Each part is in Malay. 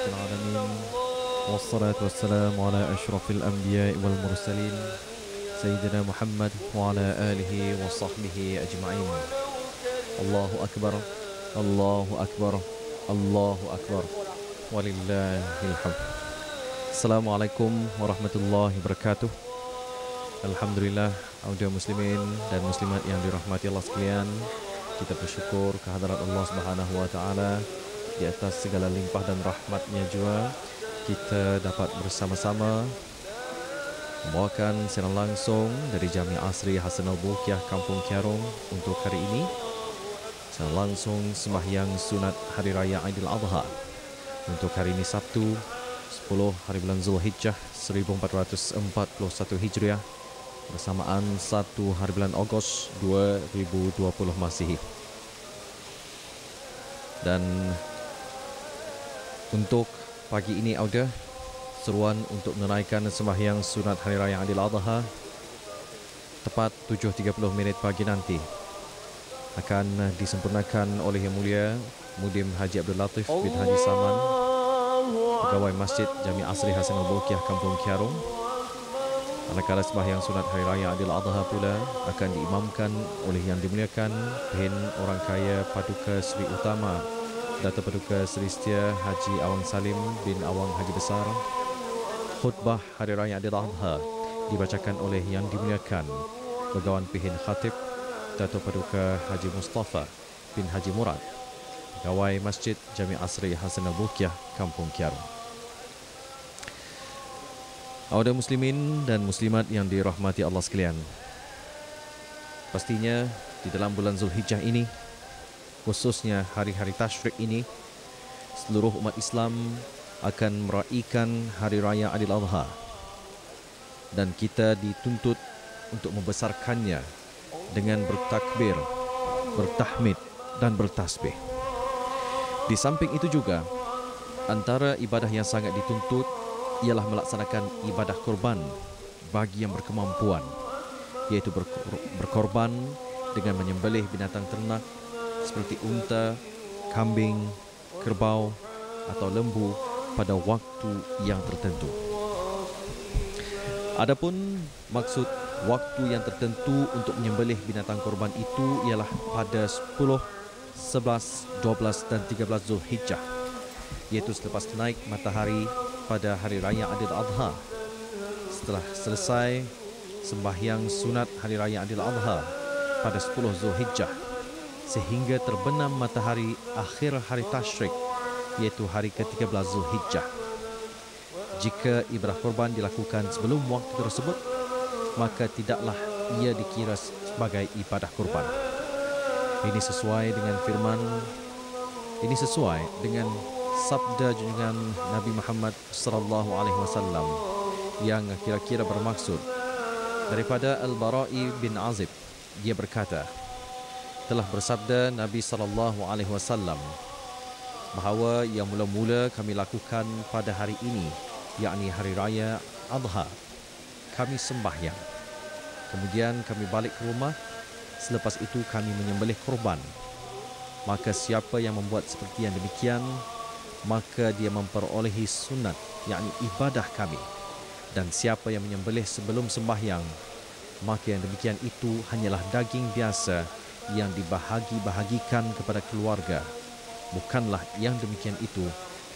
العالمين والصلاة والسلام على أشرف الأنبياء والمرسلين سيدنا محمد وعلى آله وصحبه أجمعين. الله أكبر الله أكبر الله أكبر ولله الحمد. Assalamualaikum warahmatullahi wabarakatuh. Alhamdulillah, audio muslimin dan muslimat yang dirahmati Allah sekalian, kita bersyukur kehadirat Allah Subhanahu wa taala di atas segala limpah dan rahmatnya juga kita dapat bersama-sama membawakan siaran langsung dari Jami' Asri Hasanul Bolkiah Kampung Kiarung untuk hari ini. Siaran langsung sembahyang sunat Hari Raya Aidil Adha untuk hari ini Sabtu 10 hari bulan Zulhijjah 1441 Hijriah bersamaan 1 hari bulan Ogos 2020 Masihi. Dan untuk pagi ini ada seruan untuk menunaikan sembahyang sunat Hari Raya Aidil Adha tepat 7.30 pagi nanti akan disempurnakan oleh Yang Mulia Mudim Haji Abdul Latif bin Haji Saman, Pegawai Masjid Jami' Asri Hasanul Bolkiah Kampung Kiarung. Manakala sembahyang sunat Hari Raya Aidil Adha pula akan diimamkan oleh Yang Dimuliakan Pehin Orang Kaya Paduka Sri Utama Dato' Paduka Sri Setia Haji Awang Salim bin Awang Haji Besar. Khutbah Hari Raya Aidil Adha dibacakan oleh Yang Dimuliakan Begawan Pehin Khatib Dato' Paduka Haji Mustafa bin Haji Murad, Pegawai Masjid Jami' Asri Hasanul Bolkiah Kampung Kiarung. Auda muslimin dan muslimat yang dirahmati Allah sekalian, pastinya di dalam bulan Zulhijjah ini, khususnya hari-hari tasyrik ini, seluruh umat Islam akan meraihkan Hari Raya Aidil Adha, dan kita dituntut untuk membesarkannya dengan bertakbir, bertahmid dan bertasbih. Di samping itu juga, antara ibadah yang sangat dituntut ialah melaksanakan ibadah korban bagi yang berkemampuan, iaitu berkorban dengan menyembelih binatang ternak seperti unta, kambing, kerbau atau lembu pada waktu yang tertentu. Adapun maksud waktu yang tertentu untuk menyembelih binatang korban itu ialah pada 10, 11, 12 dan 13 Zulhijjah, iaitu selepas naik matahari pada Hari Raya Aidil Adha. Setelah selesai sembahyang sunat Hari Raya Aidil Adha pada 10 Zulhijjah sehingga terbenam matahari akhir hari tasyrik, iaitu hari ke-13 Zulhijjah. Jika ibadah korban dilakukan sebelum waktu tersebut, maka tidaklah ia dikira sebagai ibadah korban. Ini sesuai dengan sabda junjungan Nabi Muhammad sallallahu alaihi wasallam yang kira-kira bermaksud daripada Al-Bara'i bin Azib. Dia berkata, telah bersabda Nabi sallallahu alaihi wasallam bahawa yang mula-mula kami lakukan pada hari ini, yakni Hari Raya Adha, kami sembahyang. Kemudian kami balik ke rumah. Selepas itu kami menyembelih korban. Maka siapa yang membuat seperti yang demikian, maka dia memperolehi sunat, yakni ibadah kami. Dan siapa yang menyembelih sebelum sembahyang, maka yang demikian itu hanyalah daging biasa yang dibahagi-bahagikan kepada keluarga. Bukanlah yang demikian itu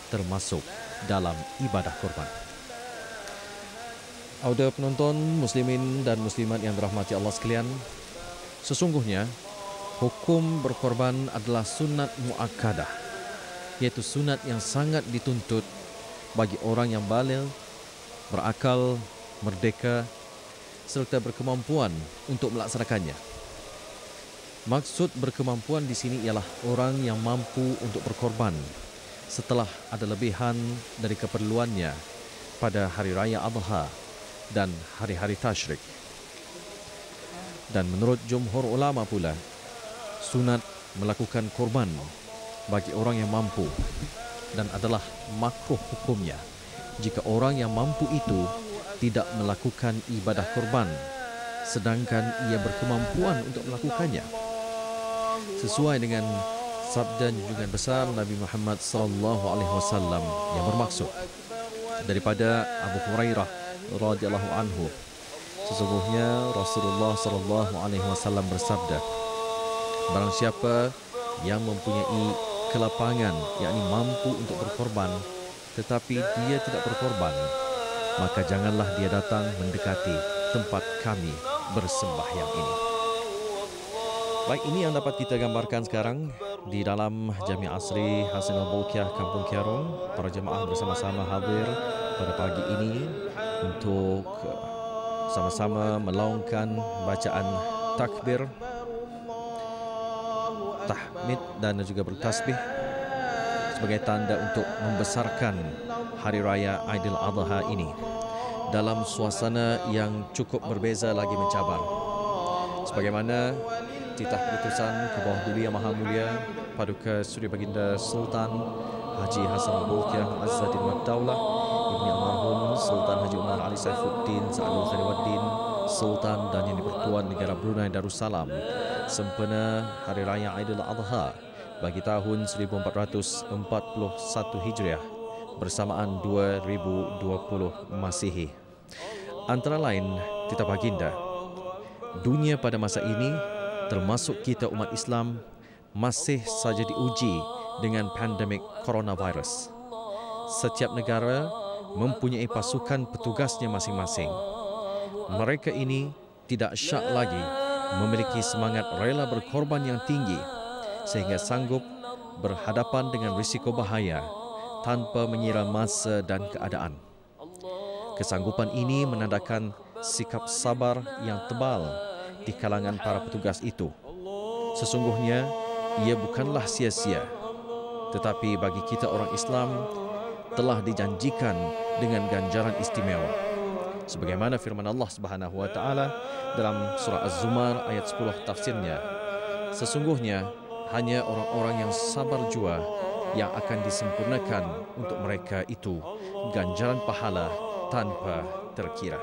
termasuk dalam ibadah korban. Auda penonton muslimin dan muslimat yang dirahmati Allah sekalian, sesungguhnya hukum berkorban adalah sunat muakkadah, iaitu sunat yang sangat dituntut bagi orang yang baligh, berakal, merdeka serta berkemampuan untuk melaksanakannya. Maksud berkemampuan di sini ialah orang yang mampu untuk berkorban setelah ada lebihan dari keperluannya pada Hari Raya Adha dan hari-hari tasyrik. Dan menurut jumhur ulama pula, sunat melakukan korban bagi orang yang mampu dan adalah makruh hukumnya jika orang yang mampu itu tidak melakukan ibadah korban sedangkan ia berkemampuan untuk melakukannya. Sesuai dengan sabda junjungan besar Nabi Muhammad sallallahu alaihi wasallam yang bermaksud daripada Abu Hurairah radhiyallahu anhu, sesungguhnya Rasulullah sallallahu alaihi wasallam bersabda, barang siapa yang mempunyai kelapangan, yakni mampu untuk berkorban, tetapi dia tidak berkorban, maka janganlah dia datang mendekati tempat kami bersembahyang ini. Baik, ini yang dapat kita gambarkan sekarang di dalam Jami' Asri Hasanul Bolkiah Kampung Kiarung. Para jemaah bersama-sama hadir pada pagi ini untuk sama-sama melaungkan bacaan takbir, tahmid dan juga bertasbih sebagai tanda untuk membesarkan Hari Raya Aidil Adha ini dalam suasana yang cukup berbeza lagi mencabar. Sebagaimana titah keputusan ke bawah Duli Yang Maha Mulia Paduka Suri Baginda Sultan Haji Hasan Bolkiah Azzaddin Mabdaulah Ibni Almarhum Sultan Haji Umar Ali Saifuddin Sa'adul Khairuddin Sultan dan Yang di-Pertuan Negara Brunei Darussalam sempena Hari Raya Aidil Adha bagi tahun 1441 Hijriah bersamaan 2020 Masihi. Antara lain titah baginda, dunia pada masa ini termasuk kita umat Islam masih saja diuji dengan pandemik coronavirus. Setiap negara mempunyai pasukan petugasnya masing-masing. Mereka ini tidak syak lagi memiliki semangat rela berkorban yang tinggi sehingga sanggup berhadapan dengan risiko bahaya tanpa mengira masa dan keadaan. Kesanggupan ini menandakan sikap sabar yang tebal di kalangan para petugas itu. Sesungguhnya ia bukanlah sia-sia, tetapi bagi kita orang Islam telah dijanjikan dengan ganjaran istimewa. Sebagaimana firman Allah Subhanahu wa taala dalam surah Az-Zumar ayat 10 tafsirnya, sesungguhnya hanya orang-orang yang sabar jua yang akan disempurnakan untuk mereka itu ganjaran pahala tanpa terkira.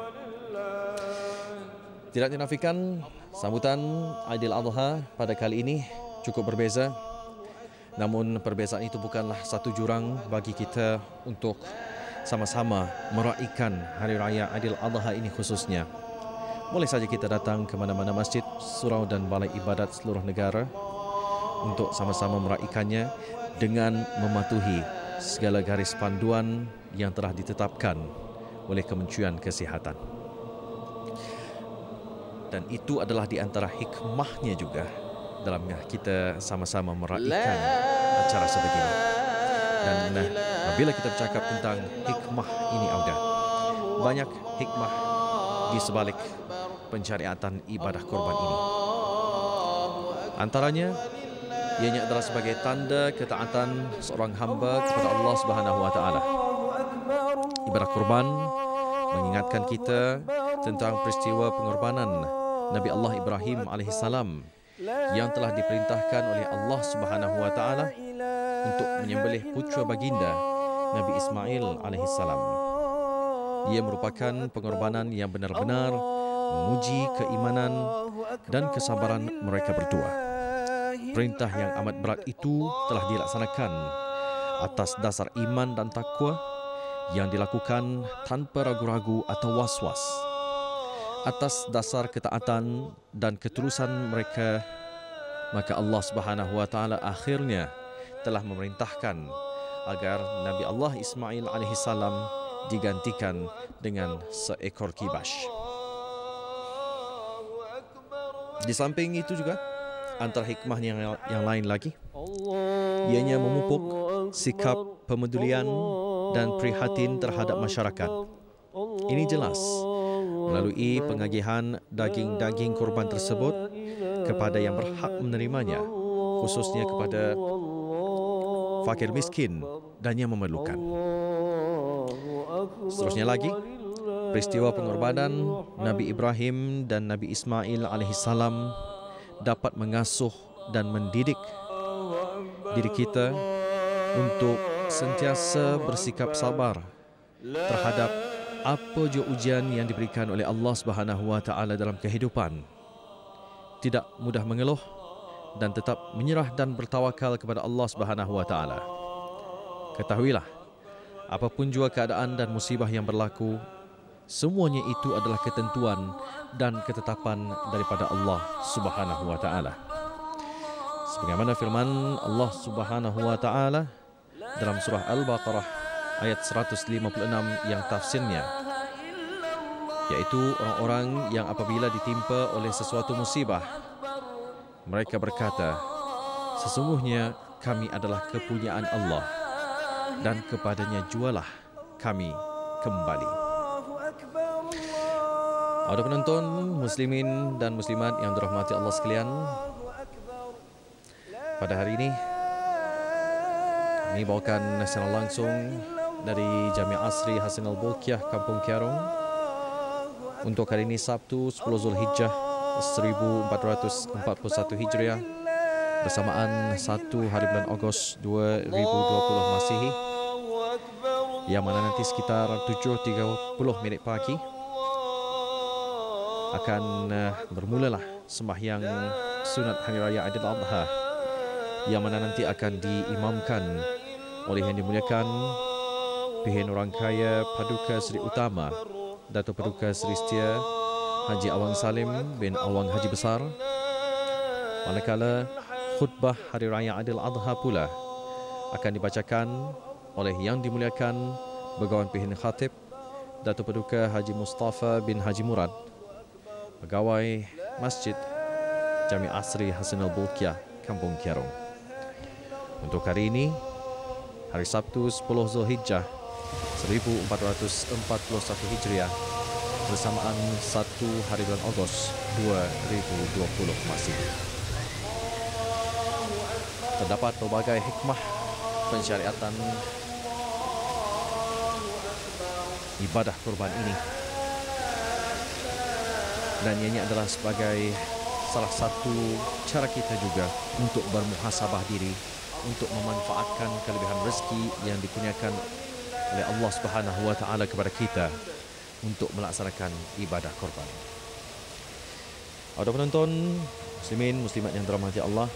Tidak dinafikan, sambutan Aidil Adha pada kali ini cukup berbeza. Namun perbezaan itu bukanlah satu jurang bagi kita untuk sama-sama meraihkan Hari Raya Aidil Adha ini khususnya. Boleh saja kita datang ke mana-mana masjid, surau dan balai ibadat seluruh negara untuk sama-sama meraihkannya dengan mematuhi segala garis panduan yang telah ditetapkan oleh Kementerian Kesihatan. Dan itu adalah di antara hikmahnya juga dalam kita sama-sama meraihkan acara sebegini. Dan apabila kita bercakap tentang hikmah ini, Auda, banyak hikmah di sebalik pensyariatan ibadah korban ini. Antaranya, ianya adalah sebagai tanda ketaatan seorang hamba kepada Allah Subhanahu wa taala. Ibadah korban mengingatkan kita tentang peristiwa pengorbanan Nabi Allah Ibrahim alaihissalam yang telah diperintahkan oleh Allah Subhanahu wa taala untuk menyembelih putra baginda Nabi Ismail alaihissalam. Ia merupakan pengorbanan yang benar-benar menguji keimanan dan kesabaran mereka berdua. Perintah yang amat berat itu telah dilaksanakan atas dasar iman dan takwa yang dilakukan tanpa ragu-ragu atau was-was. Atas dasar ketaatan dan ketulusan mereka, maka Allah Subhanahu wa taala akhirnya telah memerintahkan agar Nabi Allah Ismail alaihissalam digantikan dengan seekor kibas. Di samping itu juga antara hikmahnya yang lain lagi, ianya memupuk sikap pemedulian dan prihatin terhadap masyarakat. Ini jelas melalui pengagihan daging-daging korban tersebut kepada yang berhak menerimanya, khususnya kepada fakir miskin dan yang memerlukan. Seterusnya lagi, peristiwa pengorbanan Nabi Ibrahim dan Nabi Ismail alaihissalam dapat mengasuh dan mendidik diri kita untuk sentiasa bersikap sabar terhadap apa jua ujian yang diberikan oleh Allah Subhanahu wa taala dalam kehidupan. Tidak mudah mengeluh dan tetap menyerah dan bertawakal kepada Allah Subhanahu wa taala. Ketahuilah, apapun jua keadaan dan musibah yang berlaku, semuanya itu adalah ketentuan dan ketetapan daripada Allah Subhanahu wa taala. Sebagaimana firman Allah Subhanahu wa taala dalam surah Al-Baqarah ayat 156 yang tafsirnya, yaitu orang-orang yang apabila ditimpa oleh sesuatu musibah, mereka berkata, sesungguhnya kami adalah kepunyaan Allah dan kepadanya jualah kami kembali. Ada penonton muslimin dan muslimat yang dirahmati Allah sekalian, pada hari ini kami bawakan secara langsung dari Jami' Asri Hasan Al-Bolkiah, Kampung Kiarong, untuk hari ini Sabtu 10 Zulhijjah 1441 Hijriah bersamaan 1 hari bulan Ogos 2020 Masihi, yang mana nanti sekitar 7.30 minit pagi akan bermulalah sembahyang sunat Hari Raya Aidil Adha, yang mana nanti akan diimamkan oleh Yang Dimuliakan Pihak Orang Kaya Paduka Seri Utama Datuk Paduka Seri Setia Haji Awang Salim bin Awang Haji Besar. Manakala khutbah Hari Raya Aidil Adha pula akan dibacakan oleh Yang Dimuliakan Begawan Pihak Khatib Datuk Paduka Haji Mustafa bin Haji Murad, Pegawai Masjid Jami' Asri Hasan Al-Bolkiah, Kampung Kiarong. Untuk hari ini, hari Sabtu 10 Zulhijjah 1441 Hijriah bersamaan 1 hari bulan Ogos 2020 Masihi. Terdapat pelbagai hikmah pensyariatan ibadah kurban ini, dan ianya adalah sebagai salah satu cara kita juga untuk bermuhasabah diri, untuk memanfaatkan kelebihan rezeki yang dikurniakan oleh Allah Subhanahu wa taala kepada kita untuk melaksanakan ibadah kurban. Ada penonton muslimin muslimat yang dirahmati Allah,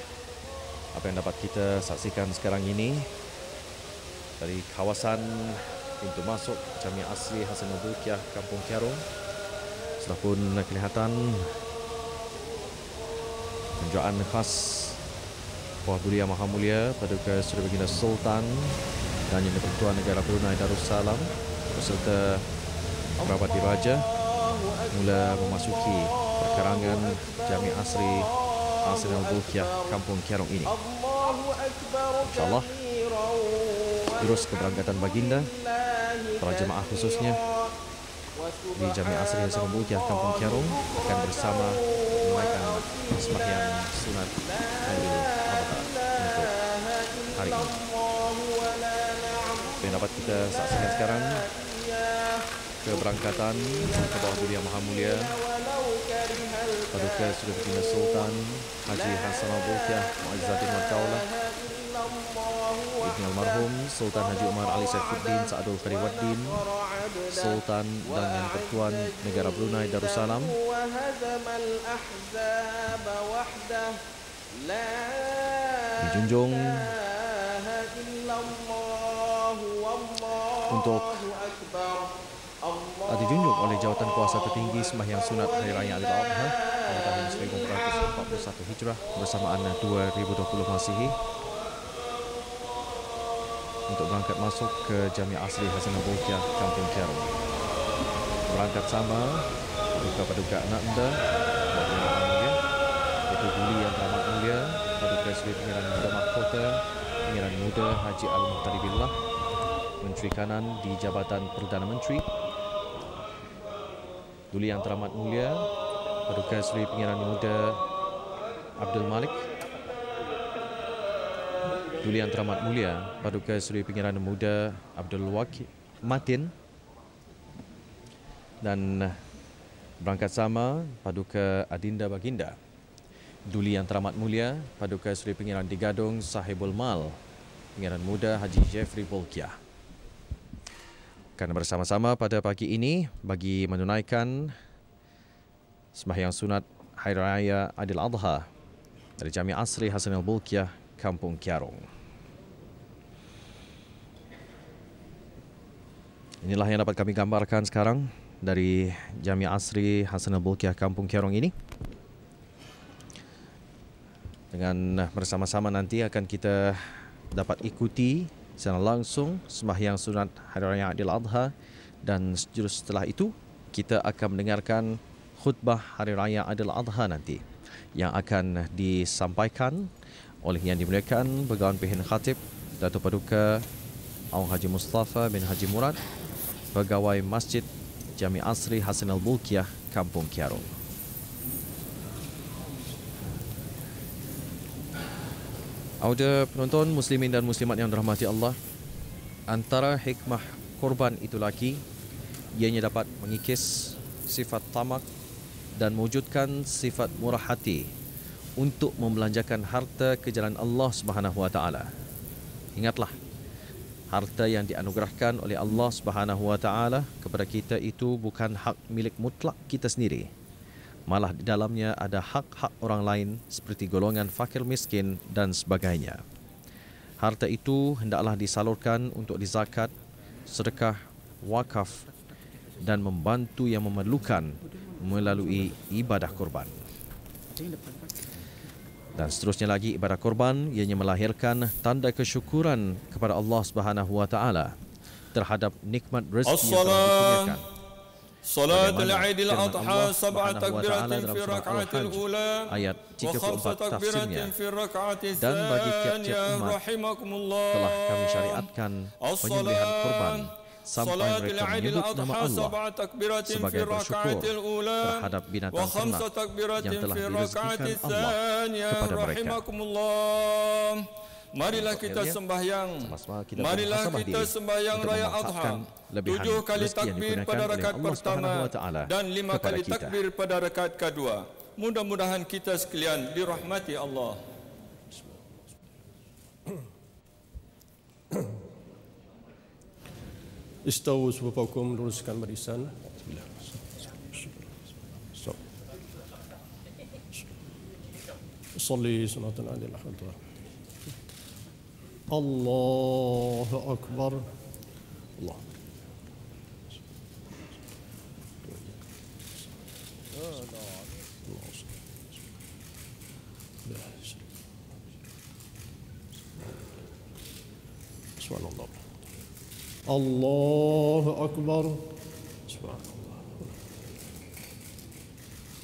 apa yang dapat kita saksikan sekarang ini dari kawasan pintu masuk Jami' Asri Hasan Al-Bolkiah, Kampung Kiarong, sudah pun kelihatan penjuaan khas Puan Budi Yang Maha Mulia Paduka Seri Baginda Sultan dan Yang Dipertua Negara Brunei Darussalam beserta kerabat diraja mula memasuki perkarangan Jami' Asri Hasan Al-Bolkiah, Kampung Kiarong ini. InsyaAllah terus keberangkatan baginda, para jemaah khususnya di Jami' Asri Hasan Al-Bolkiah, Kampung Kiarong akan bersama menunaikan sembahyang sunat Aidil Adha untuk hari ini. Yang dapat kita saksikan sekarang keberangkatan ke bawah Budi Yang Maha Mulia Paduka Seri Baginda Sultan Haji Hasan Al-Bolkiah Mu'izzaddin wa Daulah Ibn Almarhum Sultan Haji Umar Ali Saifuddin Sa'adul Khariwaddin Sultan dan Yang Pertuan Negara Brunei Darussalam, dijunjung untuk dijunjung oleh jawatan kuasa tertinggi sembahyang sunat Hari Raya Aidil Adha pada tahun 1441 Hijrah bersamaan 2020 Masihi untuk berangkat masuk ke Jami' Asri Hasan Al-Bolkiah, Kampung Kiarong. Berangkat sama paduka-paduka anak muda iaitu Duli Yang Teramat Mulia Paduka Seri Pengiran Muda Mahkota Pengiran Muda Haji Al-Muhtari Billah, Menteri Kanan di Jabatan Perdana Menteri. Duli Yang Teramat Mulia Paduka Seri Pengiran Muda Abdul Malik, Duli Yang Teramat Mulia Paduka Seri Pengiran Muda Abdul Waqi Matin, dan berangkat sama Paduka Adinda Baginda Duli Yang Teramat Mulia Paduka Seri Pengiran Digadung Sahibul Mal Pengiran Muda Haji Jeffrey Bolkiah. Akan bersama-sama pada pagi ini bagi menunaikan sembahyang sunat Hari Raya Aidil Adha dari Jami' Asri Hasanul Bolkiah, Kampung Kiarong. Inilah yang dapat kami gambarkan sekarang dari Jami' Asri Hasanul Bolkiah, Kampung Kiarong ini. Dengan bersama-sama nanti akan kita dapat ikuti secara langsung sembahyang sunat Hari Raya Aidil Adha, dan setelah itu kita akan mendengarkan khutbah Hari Raya Aidil Adha nanti yang akan disampaikan oleh Yang Dimuliakan Begawan Pehin Khatib Datuk Paduka Awang Haji Mustafa bin Haji Murad, Pegawai Masjid Jami' Asri Hasanul Bolkiah, Kampung Kiarong. Auda penonton muslimin dan muslimat yang dirahmati Allah, antara hikmah korban itu lagi ianya dapat mengikis sifat tamak dan mewujudkan sifat murah hati untuk membelanjakan harta ke jalan Allah Subhanahu wa taala. Ingatlah, harta yang dianugerahkan oleh Allah Subhanahu wa taala kepada kita itu bukan hak milik mutlak kita sendiri. Malah di dalamnya ada hak-hak orang lain seperti golongan fakir miskin dan sebagainya. Harta itu hendaklah disalurkan untuk dizakat, sedekah, wakaf dan membantu yang memerlukan melalui ibadah korban. Dan seterusnya lagi, ibadah korban ianya melahirkan tanda kesyukuran kepada Allah Subhanahu wa taala terhadap nikmat rezeki yang telah dikurniakan. Salatul Aidil Adha sab'at takbiratin fi rak'atil ula ayat 34 tafsirnya. Dan bagi tiap-tiap umat telah kami syariatkan penyembelihan korban sampai mereka menyebut nama Allah sebagai bersyukur terhadap binatang ternak yang telah direzekikan Allah kepada mereka. Marilah kita sembahyang. Marilah kita sembahyang Raya Adha. 7 kali takbir pada rakaat pertama dan 5 kali takbir pada rakaat kedua. Mudah-mudahan kita sekalian dirahmati Allah. Istawu sufufakum, luruskan barisan. Salli sunatan adil hadar. Allahu Akbar. Allah. Subhanallah. Allahu Akbar. Subhanallah.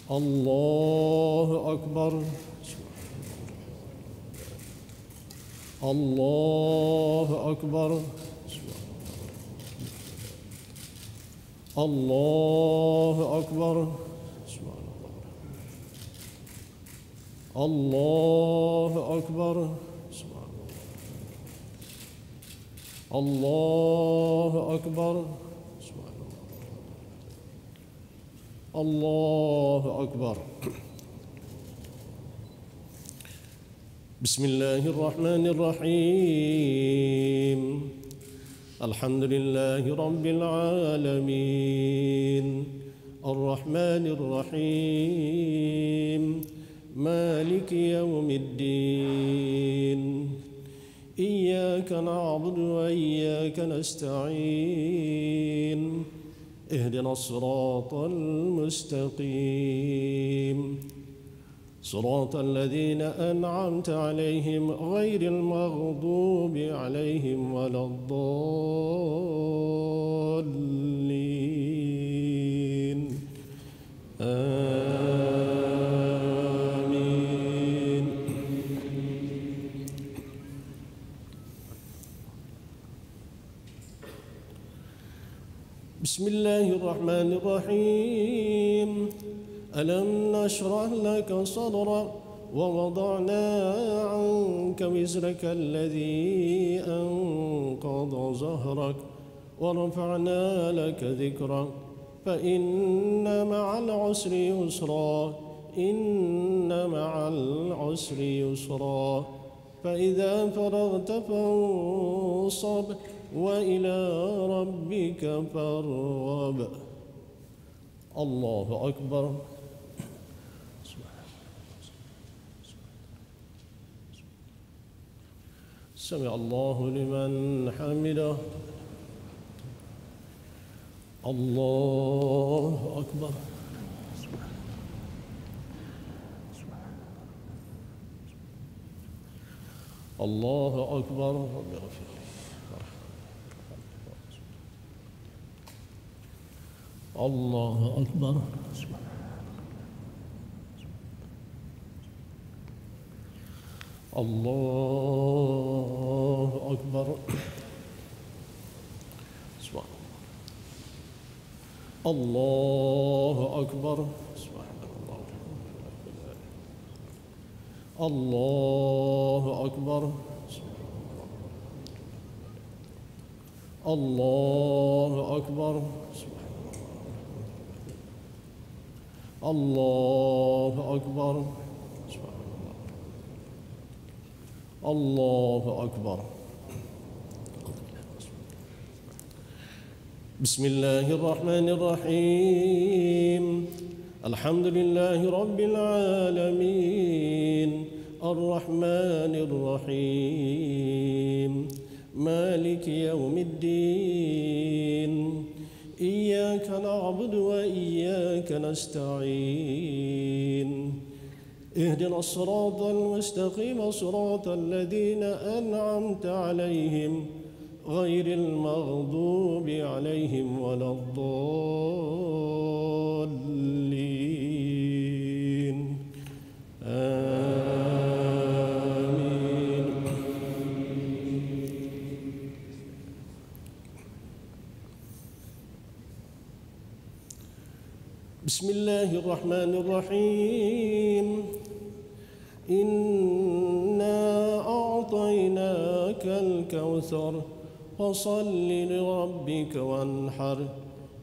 Allahu Akbar. Allahu Akbar. Allahu Akbar. Allahu Akbar. Allahu Akbar. Allahu Akbar. Bismillahirrahmanirrahim. Alhamdulillahi Rabbil Alamin. Ar-Rahmanir-Rahim. Maliki Yawmiddin. Iyyaka na'budu wa iyyaka nasta'in. Ihdinas siratal mustaqim. صراط الذين أنعمت عليهم غير المغضوب عليهم ولا الضالين آمين. بسم الله الرحمن الرحيم. ألم نشرح لك صدرك ووضعنا عنك وزرك الذي أنقض ظهرك ورفعنا لك ذكرك فإن مع العسر يسرا إن مع العسر يسرا فإذا فرغت فانصب وإلى ربك فارغب. الله أكبر. سمع الله لمن حمده الله أكبر الله أكبر رب اغفر لي الله أكبر الله أكبر الله أكبر الله أكبر الله أكبر الله أكبر الله أكبر بسم الله الرحمن الرحيم الحمد لله رب العالمين الرحمن الرحيم مالك يوم الدين إياك نعبد وإياك نستعين اهدنا الصراط المستقيم صراط الذين أنعمت عليهم غير المغضوب عليهم ولا الضالين آمين بسم الله الرحمن الرحيم إنا أعطيناك الكوثر فصل لربك وانحر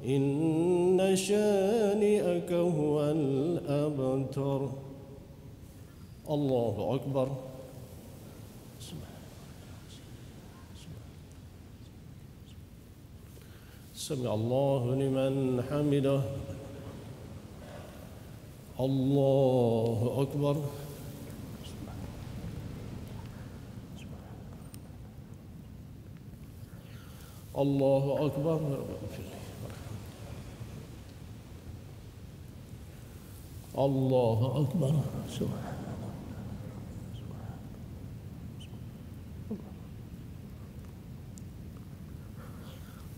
إن شانئك هو الأبتر الله أكبر سمع الله لمن حمده الله أكبر الله أكبر الله أكبر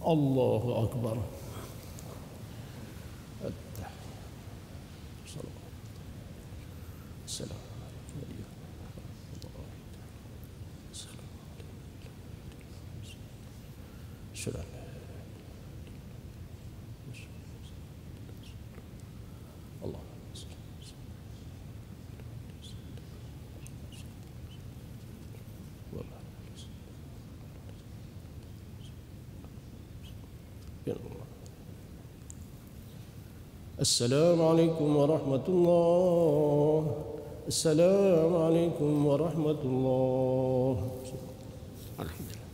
الله أكبر السلام شكرا الله السلام عليكم ورحمة الله السلام عليكم ورحمة الله الحمد لله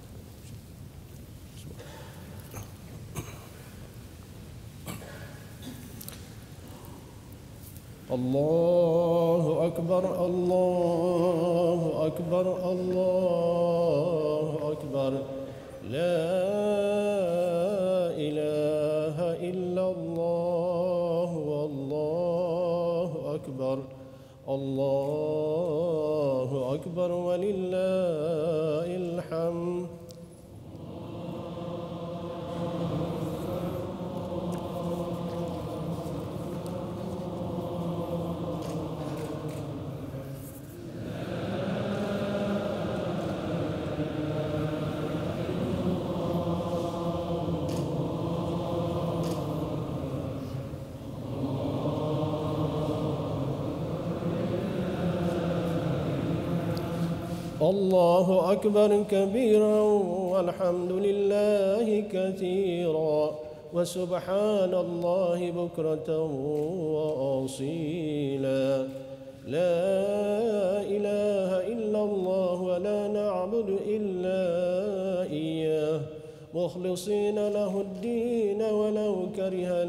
الله أكبر الله أكبر الله أكبر لا إله إلا الله والله أكبر الله أكبر ولله الحمد الله أكبر كبيرا والحمد لله كثيرا وسبحان الله بكرة وأصيلا لا إله إلا الله ولا نعبد إلا إياه مخلصين له الدين ولو كره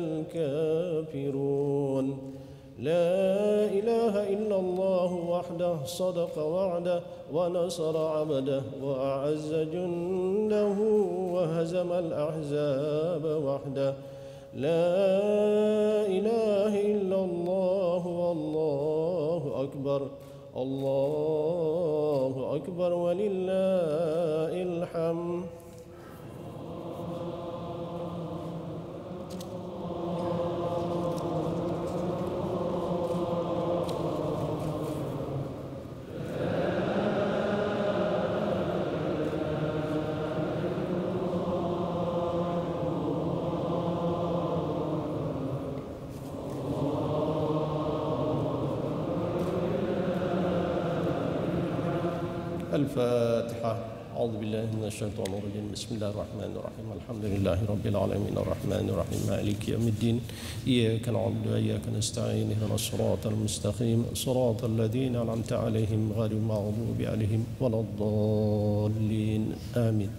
الكافرون لا إله إلا الله وحده صدق وعده ونصر عبده وأعز جنده وهزم الأحزاب وحده لا إله إلا الله والله أكبر الله أكبر ولله الحمد. الفاتحة. أعوذ بالله من الشيطان الرجيم. بسم الله الرحمن الرحيم. الحمد لله رب العالمين الرحمن الرحيم مالك يوم الدين إياك نعبد وإياك نستعين اهدنا الصراط المستقيم صراط الذين أنعمت عليهم غير المغضوب عليهم ولا الضالين آمين.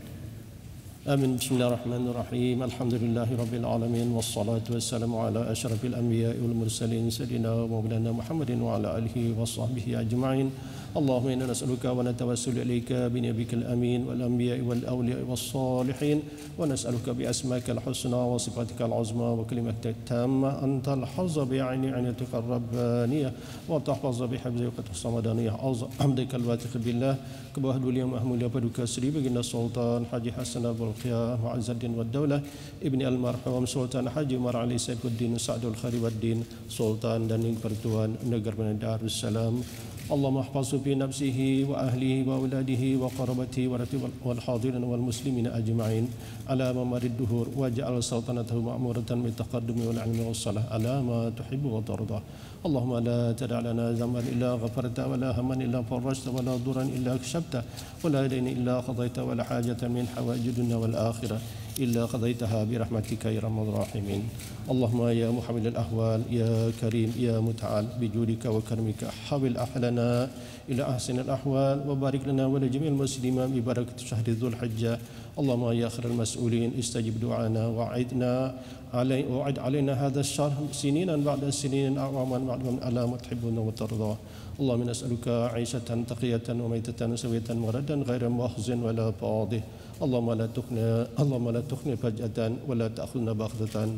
آمين. بسم الله الرحمن الرحيم. الحمد لله رب العالمين والصلاة والسلام على أشرف الأنبياء والمرسلين سيدنا ومولانا محمد وعلى آله وصحبه أجمعين. اللهم إنا نسألك ونتوسل إليك بنبيك الأمين والأنبياء والأولياء والصالحين ونسألك بأسمائك الحسنى وصفاتك العظمى وكلمتك التامة أن تلحظ بعين عنايتك الربانية وتحفظ بحفظك الصمدانية عبدك الواثق بالله كبه دولي محمود بدك سري بجنا السلطان حاج حسن البلقيا معز الدين والدولة ابن المرحوم سلطان حاج عمر علي سيف الدين سعد الخير والدين سلطان دنيك Pertuan Negara Darussalam. اللهم احفظه في نفسه وأهله وأولاده وقربته والحاضرين والمسلمين أجمعين على ممر الدهور واجعل سلطنته مأمورة بالتقدم والعلم والصلاة على ما تحب وترضى. اللهم لا تدع لنا ذنبا إلا غفرته ولا هما إلا فرجته ولا ضرا إلا كشفته ولا دين إلا قضيته ولا حاجة من حوائج الدنيا والآخرة إلا قضيتها برحمتك يا أرحم الراحمين. اللهم يا محمل الأحوال يا كريم يا متعال بجودك وكرمك حول أحلنا إلى أحسن الأحوال وبارك لنا ولجميع المسلمين ببركة شهر ذو الحجة. اللهم يا خير المسؤولين استجب دعانا وعد علينا هذا الشهر سنين بعد سنين أعواما بعد على ما تحبنا وترضى. اللهم نسألك عيشة تقية وميتة سوية مردا غير مخزن ولا فاضح. اللهم لا تخن فجأة ولا تأخذنا بغتة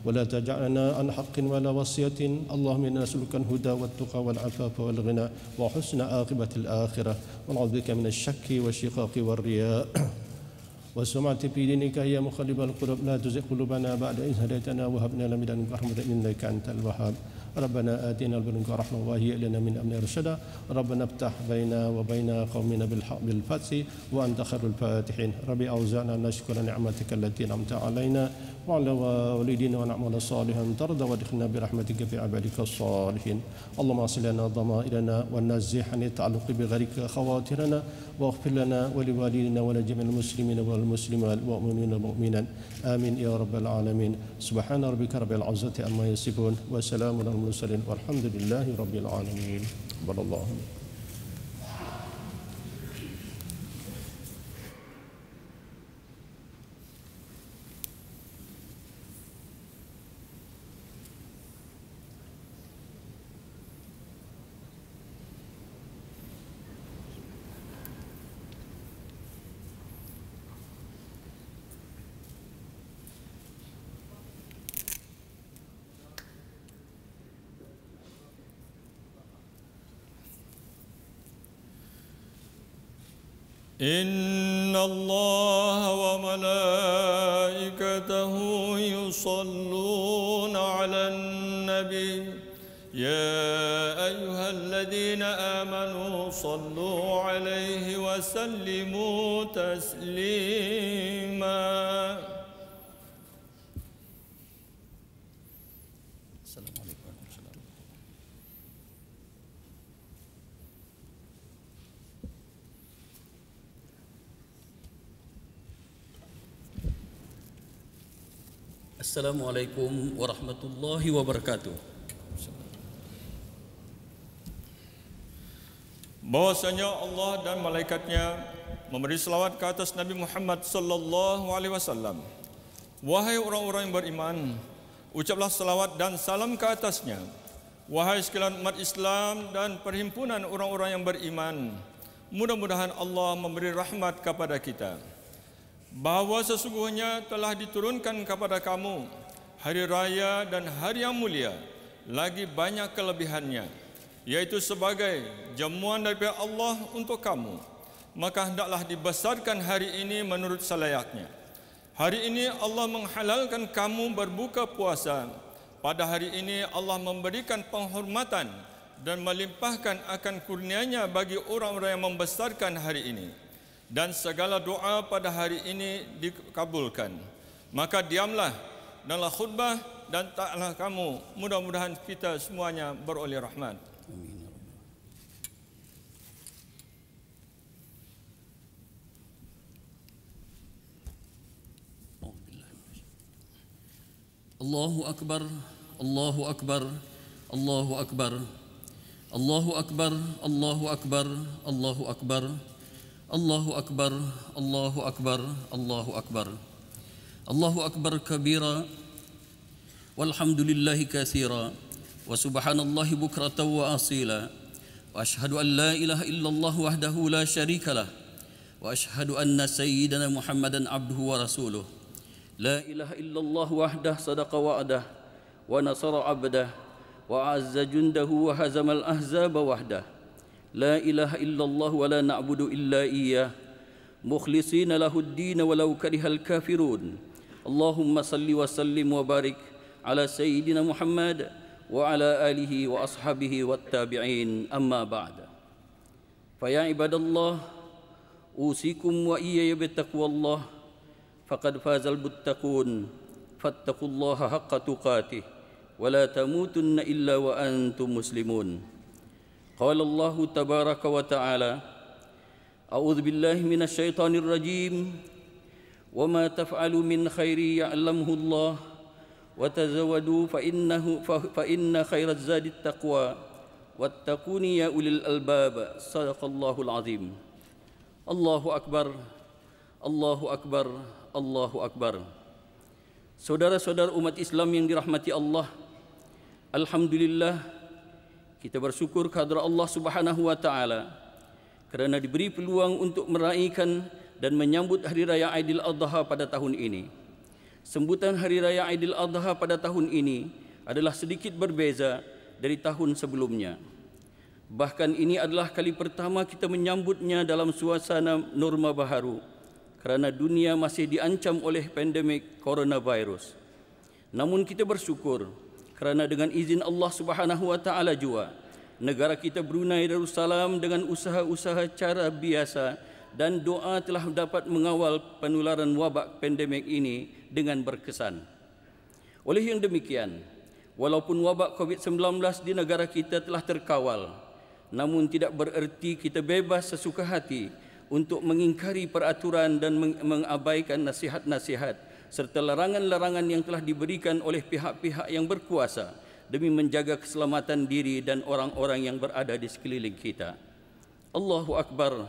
ولا تجعلنا عن حق ولا وصية. اللهم إنا نسألك الهدى والتقى والعفاف والغنى وحسن عاقبة الآخرة ونعوذ بك من الشك والشقاق والرياء والسمعة في دينك يا مقلب القلوب لا تزغ قلوبنا بعد إذ هديتنا وهب لنا من لدنك رحمة إنك أنت الوهاب. ربنا آتنا من رحمة وهيئ لنا من أمرنا رشدا. ربنا افتح بيننا وبين قومنا بالفتح وأنت خير الفاتحين. ربي أوزعنا أن نشكر نعمتك التي أنعمت علينا وعلى والدينا ونعمل صالحا ترضى وادخلنا برحمتك في عبادك الصالحين. اللهم اصل لنا ضمائرنا ونزح عن التعلق بغيرك خواطرنا واغفر لنا ولوالدينا ولجميع المسلمين والمسلمات والمؤمنين والمؤمنات آمين يا رب العالمين. سبحان ربك رب العزة عما يصفون وسلام على المرسلين والحمد لله رب العالمين. بارك الله. إن الله وملائكته يصلون على النبي يا أيها الذين آمنوا صلوا عليه وسلموا تسليما. Assalamualaikum warahmatullahi wabarakatuh. Bahwasanya Allah dan malaikatnya memberi selawat ke atas Nabi Muhammad sallallahu alaihi wasallam. Wahai orang-orang yang beriman, ucaplah selawat dan salam ke atasnya. Wahai sekalian umat Islam dan perhimpunan orang-orang yang beriman, mudah-mudahan Allah memberi rahmat kepada kita, bahawa sesungguhnya telah diturunkan kepada kamu hari raya dan hari yang mulia, lagi banyak kelebihannya, yaitu sebagai jamuan daripada Allah untuk kamu. Maka hendaklah dibesarkan hari ini menurut selayaknya. Hari ini Allah menghalalkan kamu berbuka puasa. Pada hari ini Allah memberikan penghormatan dan melimpahkan akan kurnianya bagi orang-orang yang membesarkan hari ini. Dan segala doa pada hari ini dikabulkan. Maka diamlah dalam khutbah dan taklah kamu. Mudah-mudahan kita semuanya beroleh rahmat. Allahu Akbar, Allahu Akbar, Allahu Akbar, Allahu Akbar, Allahu Akbar, Allahu Akbar, Allahu Akbar, Allahu Akbar, Allahu Akbar, Allahu Akbar kabira, walhamdulillahi katsira, wa subhanallahi bukratan wa asila, wa ashhadu an la ilaha illallah wahdahu la syarikalah, wa ashhadu anna sayyidana Muhammadan abduhu wa rasuluh. La ilaha illallah wahdah sadaqa wa'dah wa nasara abdah wa azza jundahu wa hazamal ahzaba wahdah. La ilaha illallah wa la na'budu illa iyyah mukhlisina lahud-din walau karihal kafirun. Allahumma salli wa sallim wa barik ala sayyidina Muhammad wa ala alihi wa ashabihi wat tabi'in, amma ba'da. Fa ya ibadallah, usikum wa iyaya bittaqwallah, faqad fazal muttaqun, fattaqullaha haqqa tuqatih, wa la tamutunna illa wa antum muslimun. Qala Allah tabaraka wa ta'ala, a'udzu billahi minasy syaithanir rajim, wa ma taf'alu min khairi ya'lamuhu Allah, wa tazawwadu fa inna khairaz zadit taqwa, wattaquni ya ulil albab. Shadaqallahul azim. Allahu akbar, Allahu akbar, Allahu Akbar. Saudara-saudara umat Islam yang dirahmati Allah, alhamdulillah kita bersyukur kehadrat Allah Subhanahu wa taala kerana diberi peluang untuk meraihkan dan menyambut hari raya Aidil Adha pada tahun ini. Sambutan hari raya Aidil Adha pada tahun ini adalah sedikit berbeza dari tahun sebelumnya. Bahkan ini adalah kali pertama kita menyambutnya dalam suasana norma baharu, kerana dunia masih diancam oleh pandemik coronavirus. Namun kita bersyukur kerana dengan izin Allah Subhanahu wa taala jua, negara kita Brunei Darussalam dengan usaha-usaha cara biasa dan doa telah dapat mengawal penularan wabak pandemik ini dengan berkesan. Oleh yang demikian, walaupun wabak COVID-19 di negara kita telah terkawal, namun tidak bererti kita bebas sesuka hati untuk mengingkari peraturan dan mengabaikan nasihat-nasihat serta larangan-larangan yang telah diberikan oleh pihak-pihak yang berkuasa demi menjaga keselamatan diri dan orang-orang yang berada di sekeliling kita. Allahu Akbar,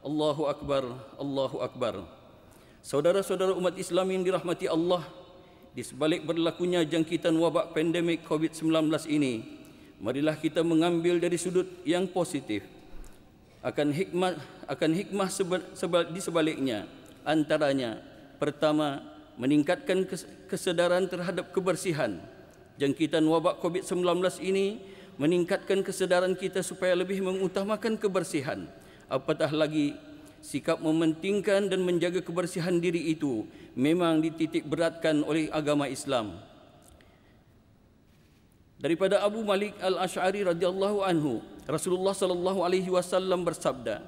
Allahu Akbar, Allahu Akbar. Saudara-saudara umat Islam yang dirahmati Allah, di sebalik berlakunya jangkitan wabak pandemik COVID-19 ini, marilah kita mengambil dari sudut yang positif akan hikmah di sebaliknya. Antaranya, pertama, meningkatkan kesedaran terhadap kebersihan. Jangkitan wabak COVID-19 ini meningkatkan kesedaran kita supaya lebih mengutamakan kebersihan. Apatah lagi, sikap mementingkan dan menjaga kebersihan diri itu memang dititik beratkan oleh agama Islam. Daripada Abu Malik Al-Asy'ari radhiyallahu anhu, Rasulullah sallallahu alaihi wasallam bersabda,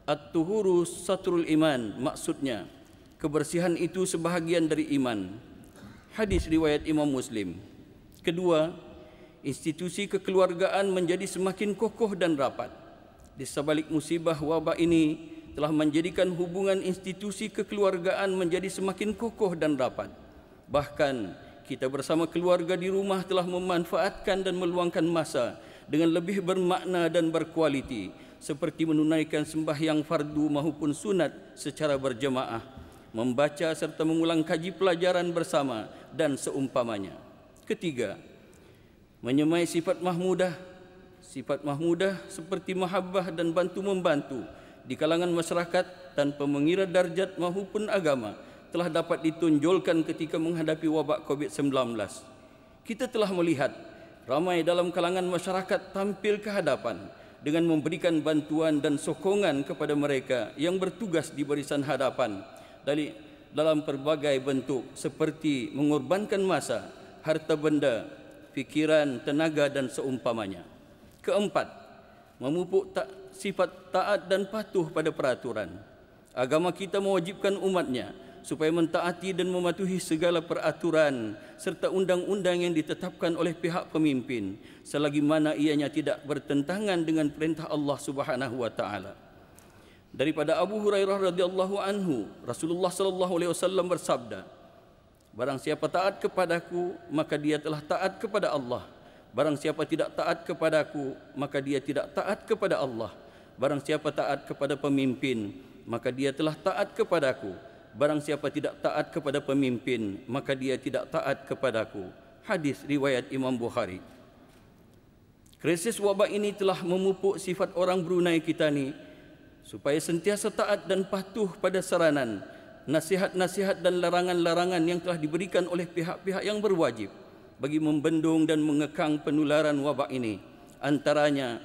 "At-tuhuru satrul iman," maksudnya kebersihan itu sebahagian dari iman. Hadis riwayat Imam Muslim. Kedua, institusi kekeluargaan menjadi semakin kokoh dan rapat. Di sebalik musibah wabak ini telah menjadikan hubungan institusi kekeluargaan menjadi semakin kokoh dan rapat. Bahkan kita bersama keluarga di rumah telah memanfaatkan dan meluangkan masa dengan lebih bermakna dan berkualiti, seperti menunaikan sembahyang fardu maupun sunat secara berjemaah, membaca serta mengulang kaji pelajaran bersama dan seumpamanya. Ketiga, menyemai sifat mahmudah. Sifat mahmudah seperti mahabbah dan bantu-membantu di kalangan masyarakat tanpa mengira darjat maupun agama telah dapat ditonjolkan ketika menghadapi wabak COVID-19. Kita telah melihat ramai dalam kalangan masyarakat tampil ke hadapan dengan memberikan bantuan dan sokongan kepada mereka yang bertugas di barisan hadapan dalam pelbagai bentuk seperti mengorbankan masa, harta benda, fikiran, tenaga dan seumpamanya. Keempat, memupuk sifat taat dan patuh pada peraturan. Agama kita mewajibkan umatnya supaya mentaati dan mematuhi segala peraturan serta undang-undang yang ditetapkan oleh pihak pemimpin selagi mana ianya tidak bertentangan dengan perintah Allah Subhanahu wa taala. Daripada Abu Hurairah radhiyallahu anhu, Rasulullah sallallahu alaihi wasallam bersabda, barang siapa taat kepadaku, maka dia telah taat kepada Allah. Barang siapa tidak taat kepadaku, maka dia tidak taat kepada Allah. Barang siapa taat kepada pemimpin, maka dia telah taat kepadaku. Barang siapa tidak taat kepada pemimpin, maka dia tidak taat kepadaku. Hadis riwayat Imam Bukhari. Krisis wabak ini telah memupuk sifat orang Brunei kita ni supaya sentiasa taat dan patuh pada saranan, nasihat-nasihat dan larangan-larangan yang telah diberikan oleh pihak-pihak yang berwajib bagi membendung dan mengekang penularan wabak ini. Antaranya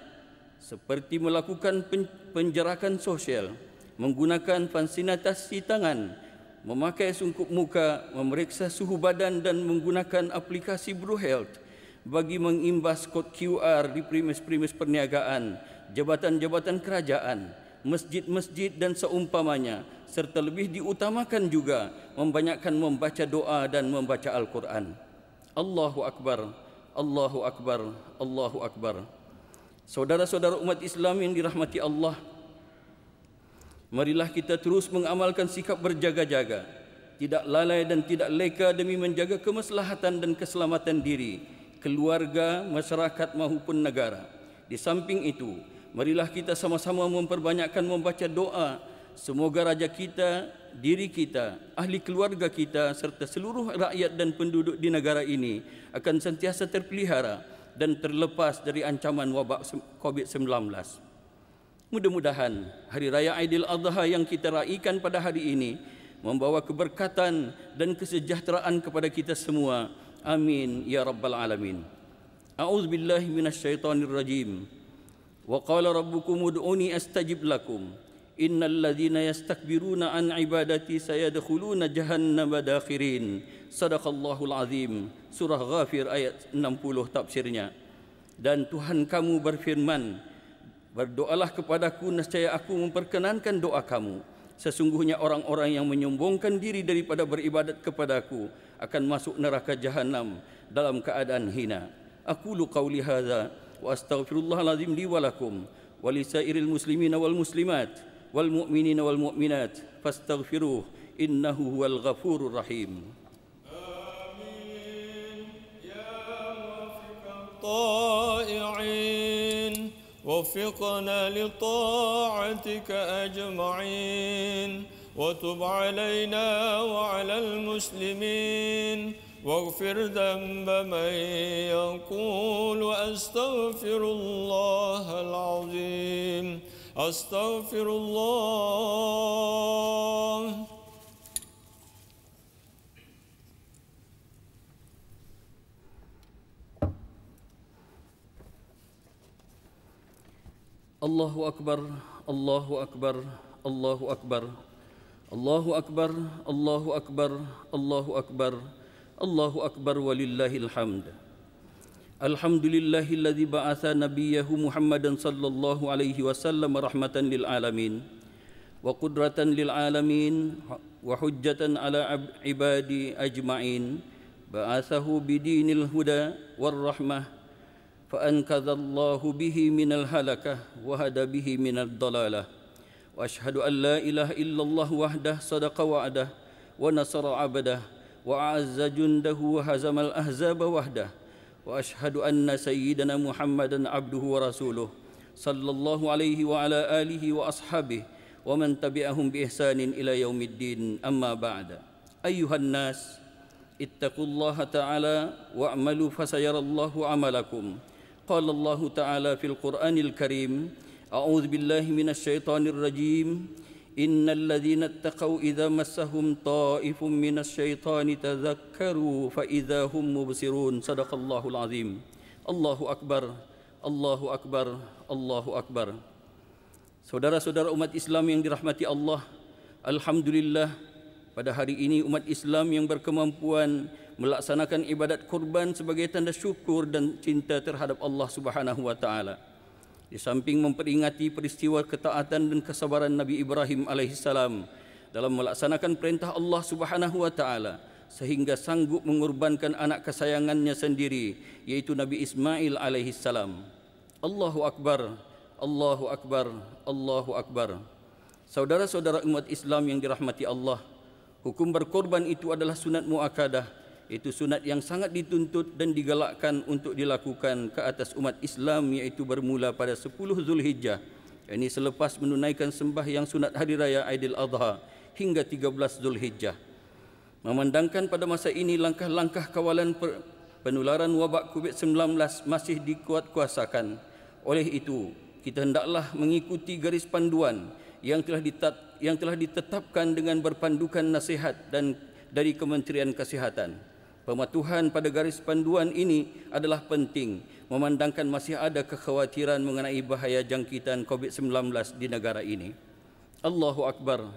seperti melakukan penjarakan sosial, menggunakan vaksinasi tangan, memakai sungkup muka, memeriksa suhu badan dan menggunakan aplikasi Blue Health bagi mengimbas kod QR di premis-premis perniagaan, jabatan-jabatan kerajaan, masjid-masjid dan seumpamanya, serta lebih diutamakan juga membanyakkan membaca doa dan membaca Al-Quran. Allahu Akbar, Allahu Akbar, Allahu Akbar. Saudara-saudara umat Islam yang dirahmati Allah, marilah kita terus mengamalkan sikap berjaga-jaga, tidak lalai dan tidak leka demi menjaga kemaslahatan dan keselamatan diri, keluarga, masyarakat maupun negara. Di samping itu, marilah kita sama-sama memperbanyakkan membaca doa semoga raja kita, diri kita, ahli keluarga kita serta seluruh rakyat dan penduduk di negara ini akan sentiasa terpelihara dan terlepas dari ancaman wabak COVID-19. Mudah-mudahan Hari Raya Aidil Adha yang kita raikan pada hari ini membawa keberkatan dan kesejahteraan kepada kita semua. Amin ya rabbal alamin. A'udzubillahi minasyaitonirrajim. Wa qala rabbukum ud'uni astajib lakum. Innal ladzina yastakbiruna an ibadati sayadkhuluna jahannama dakhirin. Sadaqallahul azim. Surah Ghafir ayat 60 tafsirnya. Dan Tuhan kamu berfirman, berdoalah kepadaku, nescaya aku memperkenankan doa kamu. Sesungguhnya orang-orang yang menyombongkan diri daripada beribadat kepadaku akan masuk neraka jahanam dalam keadaan hina. Aqulu qawli hadza wa astaghfirullahal azim li wa lakum wa lisairil muslimina wal muslimat wal mu'minina wal mu'minat fastaghfiruh innahu huwal ghafurur rahim. طائعين وفقنا لطاعتك أجمعين وتب علينا وعلى المسلمين واغفر ذنب من يقول أستغفر الله العظيم أستغفر الله. Allahu Akbar, Allahu Akbar, Allahu Akbar, Allahu Akbar, Allahu Akbar, Allahu Akbar, Allahu Akbar walillahil hamd. Alhamdulillahilladzi ba'atha nabiyahu Muhammadan sallallahu alaihi wasallam rahmatan lil alamin wa qudratan lil alamin wa hujjatan ala ibadi ajma'in. Ba'athahu bidinil huda war rahmah فأنقذ الله به من الهلكة وهدى به من الضلالة وأشهد أن لا إله إلا الله وحده صدق وعده ونصر عبده وأعز جنده وهزم الأحزاب وحده وأشهد أن سيدنا محمدا عبده ورسوله صلى الله عليه وعلى آله وأصحابه ومن تبعهم بإحسان إلى يوم الدين. أما بعد. أيها الناس ittaqullaha ta'ala wa'malu fasayarallahu amalakum. Qala Allah ta'ala fil Qur'anil Karim, a'udzu billahi minasyaitonir rajim. Innal ladzina ittaqau idza massahum ta'ifun minasyaitani tadzakkaru fa idza hum mubsirun. Shadaqallahul azim. Allahu akbar, Allahu akbar, Allahu akbar. Saudara-saudara umat Islam yang dirahmati Allah, alhamdulillah pada hari ini umat Islam yang berkemampuan melaksanakan ibadat kurban sebagai tanda syukur dan cinta terhadap Allah Subhanahu wa taala. Di samping memperingati peristiwa ketaatan dan kesabaran Nabi Ibrahim alaihissalam dalam melaksanakan perintah Allah Subhanahu wa taala sehingga sanggup mengorbankan anak kesayangannya sendiri yaitu Nabi Ismail alaihissalam. Allahu akbar, Allahu akbar, Allahu akbar. Saudara-saudara umat Islam yang dirahmati Allah, hukum berkorban itu adalah sunat muakkadah, itu sunat yang sangat dituntut dan digalakkan untuk dilakukan ke atas umat Islam, yaitu bermula pada 10 Zulhijjah, ini selepas menunaikan sembahyang sunat hari raya Aidil Adha hingga 13 Zulhijjah. Memandangkan pada masa ini langkah-langkah kawalan penularan wabak COVID-19 masih dikuatkuasakan. Oleh itu, kita hendaklah mengikuti garis panduan yang telah ditetapkan dengan berpandukan nasihat dan dari Kementerian Kesihatan. Pematuhan pada garis panduan ini adalah penting memandangkan masih ada kekhawatiran mengenai bahaya jangkitan COVID-19 di negara ini. Allahu akbar,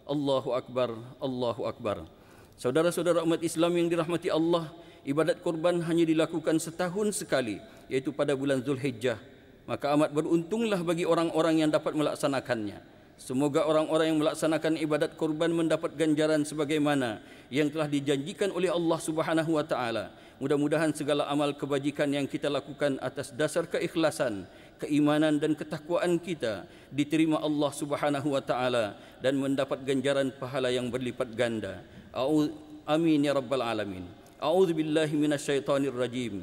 Allahu akbar, Allahu akbar. Saudara-saudara umat Islam yang dirahmati Allah, ibadat kurban hanya dilakukan setahun sekali, yaitu pada bulan Zulhijjah. Maka amat beruntunglah bagi orang-orang yang dapat melaksanakannya. Semoga orang-orang yang melaksanakan ibadat kurban mendapat ganjaran sebagaimana yang telah dijanjikan oleh Allah Subhanahu wa taala. Mudah-mudahan segala amal kebajikan yang kita lakukan atas dasar keikhlasan, keimanan dan ketakwaan kita diterima Allah Subhanahu wa taala dan mendapat ganjaran pahala yang berlipat ganda. Amin ya rabbal alamin. A'udzu billahi minasyaitonir rajim.